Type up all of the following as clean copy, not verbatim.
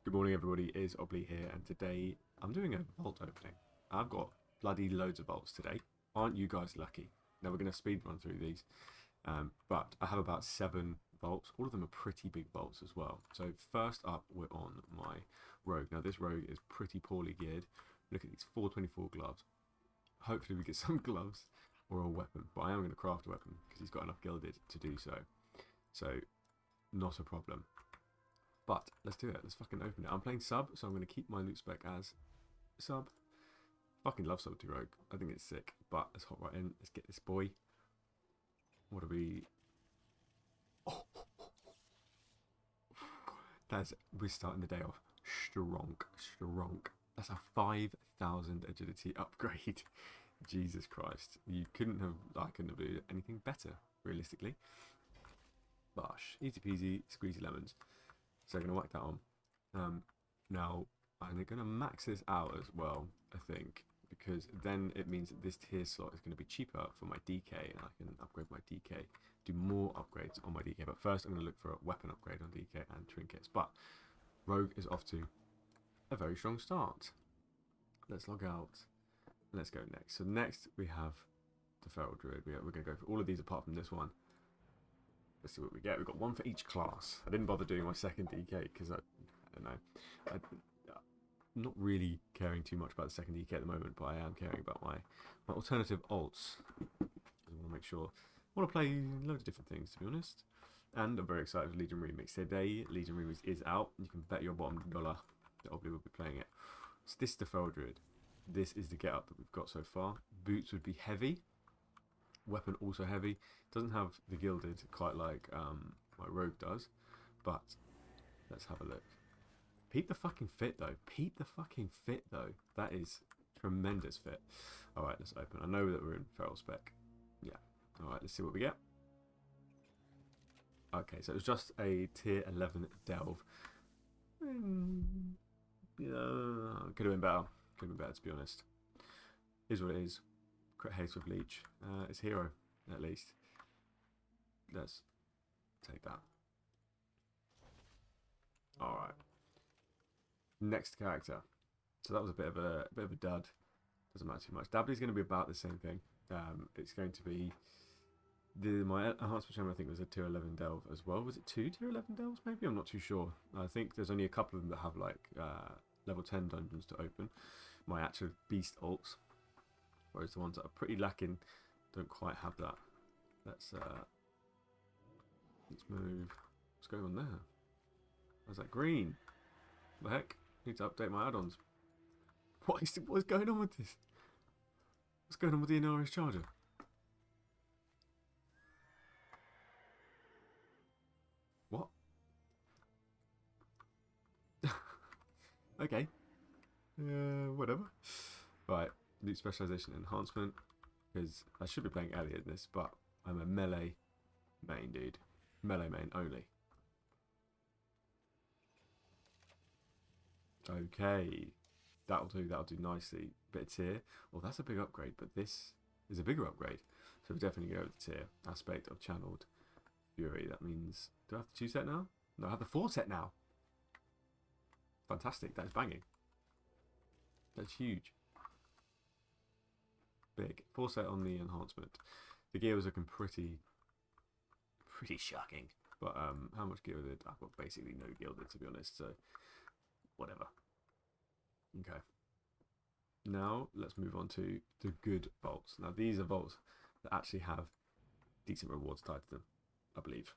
Good morning everybody, it is Obley here, and today I'm doing a vault opening. I've got bloody loads of vaults today. Aren't you guys lucky? Now we're going to speed run through these, but I have about 7 vaults. All of them are pretty big vaults as well. So first up we're on my rogue. Now this rogue is pretty poorly geared. Look at these 424 gloves. Hopefully we get some gloves or a weapon, but I am going to craft a weapon because he's got enough gilded to do so. So not a problem. But let's do it. Let's fucking open it. I'm playing sub, so I'm going to keep my loot spec as sub. Fucking love sub to rogue. I think it's sick. But let's hop right in. Let's get this boy. What are we? Oh, we're starting the day off strong. That's a 5,000 agility upgrade. Jesus Christ. I couldn't have do anything better, realistically. Bosh. Easy peasy, squeezy lemons. So I'm going to whack that on. Now, I'm going to max this out as well, I think, because then it means that this tier slot is going to be cheaper for my DK, and I can upgrade my DK, do more upgrades on my DK. But first, I'm going to look for a weapon upgrade on DK and trinkets. But Rogue is off to a very strong start. Let's log out. Let's go next. So next, we have the Feral Druid. We're going to go for all of these apart from this one. Let's see what we get. We've got one for each class. I didn't bother doing my second DK because I don't know. I'm not really caring too much about the second DK at the moment, but I am caring about my alternative alts. I want to make sure. I want to play loads of different things, to be honest. And I'm very excited for Legion Remix. Today, Legion Remix is out. You can bet your bottom dollar that Obley will be playing it. So this is the Feral Druid. This is the get-up that we've got so far. Boots would be heavy. Weapon also heavy. Doesn't have the gilded quite like my rogue does, but let's have a look. Peep the fucking fit though. That is tremendous fit. All right, let's open. I know that we're in feral spec. Yeah. All right, let's see what we get. Okay, so it was just a tier 11 delve. Yeah, could have been better. Could have been better, to be honest. Is what it is. Crit haste with leech. It's hero, at least. Let's take that. Alright. Next character. So that was a bit of a dud. Doesn't matter too much. Dabley's going to be about the same thing. It's going to be my enhancement shaman, I think, was a tier 11 delve as well. Was it 2 tier 11 delves maybe? I'm not too sure. I think there's only a couple of them that have like level 10 dungeons to open. My actual beast alts. Whereas the ones that are pretty lacking don't quite have that. Let's move. What's going on there? Where's that green? What the heck? I need to update my add-ons. What is going on with this? What's going on with the Inaris charger? What? Okay. Whatever. Right. Loot specialization enhancement, because I should be playing Elliot in this, but I'm a melee main dude. Melee main only. Okay. That'll do nicely. Bit of tier. Well, that's a big upgrade, but this is a bigger upgrade. So we're definitely going to go with the tier. Aspect of Channeled Fury. That means, do I have the 2 set now? No, I have the 4 set now. Fantastic. That is banging. That's huge. Big. 4 set on the enhancement. The gear was looking pretty shocking. But how much gear did I've got? Basically no gilded, to be honest. So whatever. Okay. Now let's move on to the good vaults. Now these are vaults that actually have decent rewards tied to them, I believe.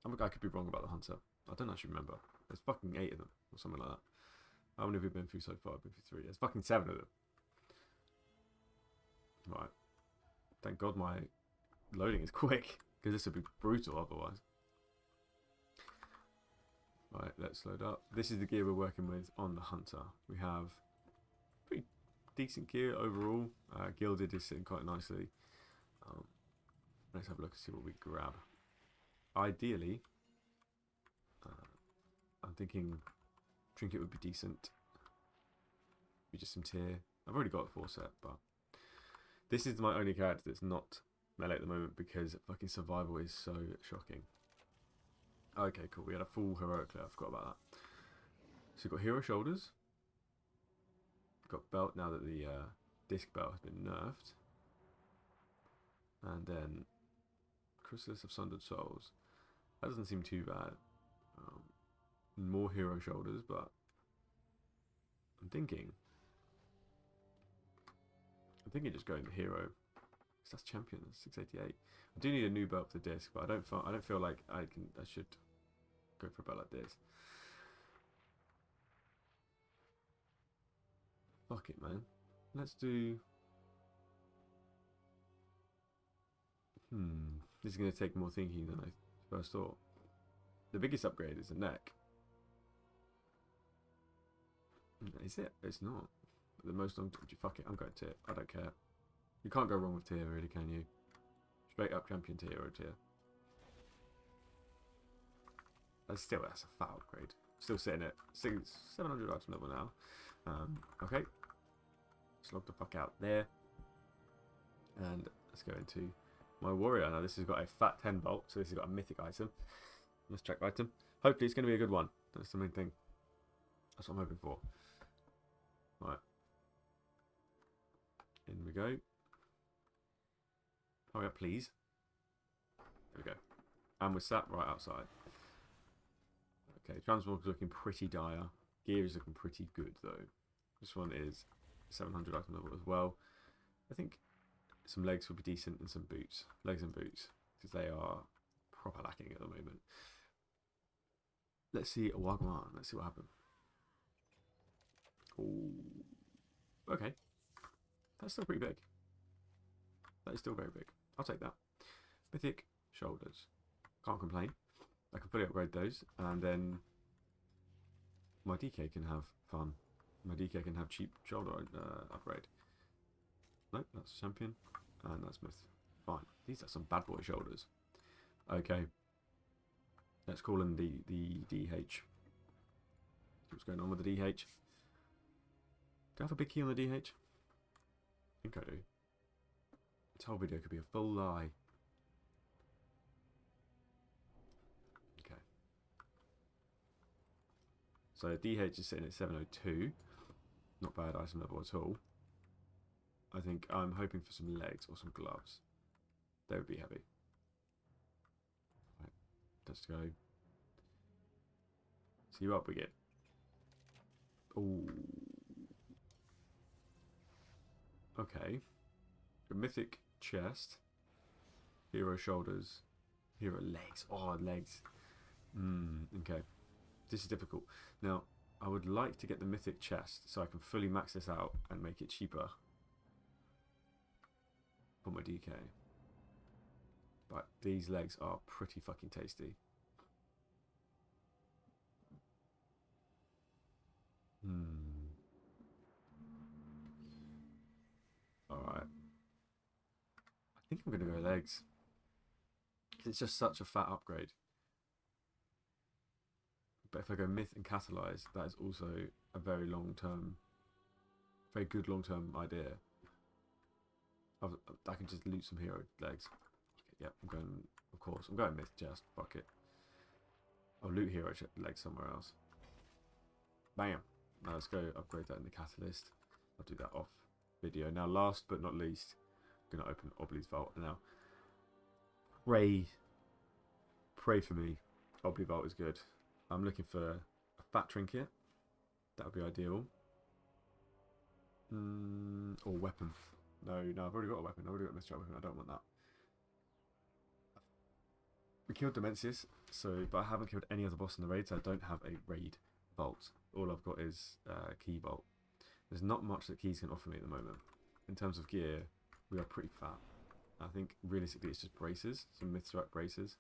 I could be wrong about the hunter. I don't actually remember. There's fucking 8 of them or something like that. How many have we been through so far? I've been through 3. There's fucking 7 of them. Right. Thank God my loading is quick, because this would be brutal otherwise. Right, let's load up. This is the gear we're working with on the hunter. We have pretty decent gear overall. Gilded is sitting quite nicely. Let's have a look and see what we grab. Ideally, I'm thinking trinket would be decent. Be just some tier. I've already got a 4 set, but this is my only character that's not melee at the moment because fucking survival is so shocking. Okay, cool. We had a full heroic layer. I forgot about that. So we've got hero shoulders. We've got belt now that the disc belt has been nerfed. And then Chrysalis of Sundered Souls. That doesn't seem too bad. More hero shoulders, but I'm thinking just going the hero. That's champion. That's 688. I do need a new belt for the disc, but I don't feel like I should go for a belt like this. Fuck it, man. Let's do. This is going to take more thinking than I first thought. The biggest upgrade is the neck. Is it? It's not. The most long. Fuck it. I'm going tier. I don't care. You can't go wrong with tier, really, can you? Straight up champion tier or tier. That's a fat upgrade. Still sitting at 700 item level now. Okay. Let's log the fuck out there. And let's go into my warrior. Now this has got a fat 10 bolt, so this has got a mythic item. Let's check item. Hopefully it's going to be a good one. That's the main thing. That's what I'm hoping for. Right. In we go. Hurry up, please. There we go. And we're sat right outside. Okay, transport is looking pretty dire. Gear is looking pretty good, though. This one is 700 item level as well. I think some legs will be decent and some boots. Legs and boots. Because they are proper lacking at the moment. Let's see a Wagwan. Let's see what happens. Ooh. Okay. That's still pretty big. That is still very big. I'll take that. Mythic shoulders. Can't complain. I can fully upgrade those, and then my DK can have fun. My DK can have cheap shoulder upgrade. Nope, that's champion, and that's myth. Fine. These are some bad boy shoulders. Okay. Let's call in the DH. What's going on with the DH? Do I have a big key on the DH? I think I do. This whole video could be a full lie. Okay. So DH is sitting at 702. Not bad item level at all. I think I'm hoping for some legs or some gloves. They would be heavy. Right. Let's go. See what we get. Ooh. Okay. A mythic chest. Hero shoulders. Hero legs. Oh, legs. Okay. This is difficult. Now, I would like to get the mythic chest so I can fully max this out and make it cheaper for my DK. But these legs are pretty fucking tasty. Alright. I think I'm going to go legs. It's just such a fat upgrade. But if I go myth and catalyze, that is also a very long-term, very good long-term idea. I can just loot some hero legs. Okay, yep, I'm going, of course, I'm going myth chest, fuck it. I'll loot hero legs somewhere else. Bam! Now let's go upgrade that in the catalyst. I'll do that off video. Now last but not least, I'm going to open Oblie's Vault. Now, pray for me. Oblie Vault is good. I'm looking for a fat trinket. That would be ideal. Or weapon. No, I've already got a weapon. I've already got a mystery weapon. I don't want that. We killed Dimensius, but I haven't killed any other boss in the raid, so I don't have a raid vault. All I've got is key vault. There's not much that keys can offer me at the moment. In terms of gear, we are pretty fat. I think realistically it's just braces, some Mythstrike braces.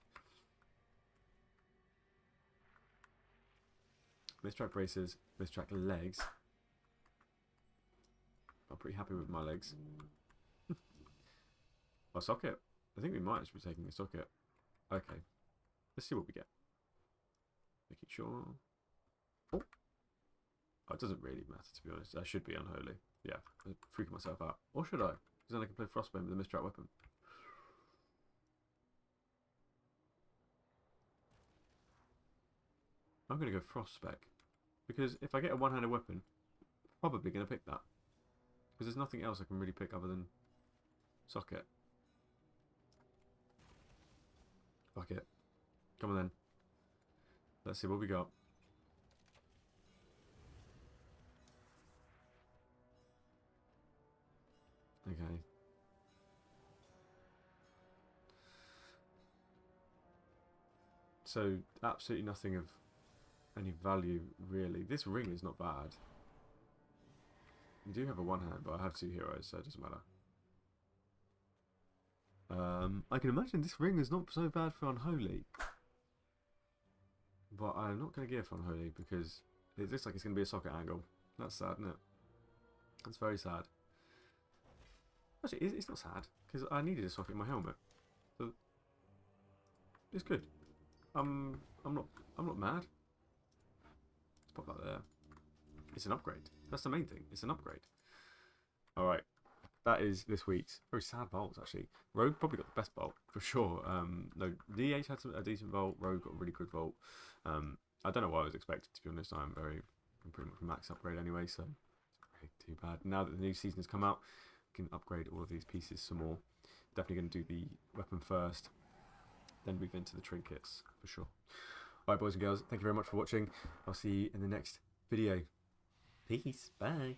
Mythstrike braces, Mythstrike legs. I'm pretty happy with my legs. A socket. I think we might actually be taking a socket. Okay. Let's see what we get. Making sure. Oh, it doesn't really matter, to be honest. I should be unholy. Yeah, I'm freaking myself out. Or should I? Because then I can play Frostbane with a Mythstrike weapon. I'm going to go Frost Spec. Because if I get a one-handed weapon, I'm probably going to pick that. Because there's nothing else I can really pick other than socket. Fuck it. Come on then. Let's see what we got. Okay. So, absolutely nothing of any value, really. This ring is not bad. You do have a one-hand, but I have 2 heroes, so it doesn't matter. I can imagine this ring is not so bad for Unholy. But I'm not going to give Unholy because it looks like it's going to be a socket angle. That's sad, isn't it? That's very sad. Actually, it's not sad because I needed a socket in my helmet. So it's good. I'm not mad. Let's pop that there. It's an upgrade. That's the main thing. It's an upgrade. All right. That is this week's very sad vaults, actually. Rogue probably got the best vault, for sure. No, DH had a decent vault. Rogue got a really good vault. I don't know what I was expecting, to be honest. I'm pretty much max upgrade anyway, so it's really too bad. Now that the new season has come out, we can upgrade all of these pieces some more. Definitely going to do the weapon first, then move into the trinkets, for sure. Alright, boys and girls, thank you very much for watching. I'll see you in the next video. Peace. Bye.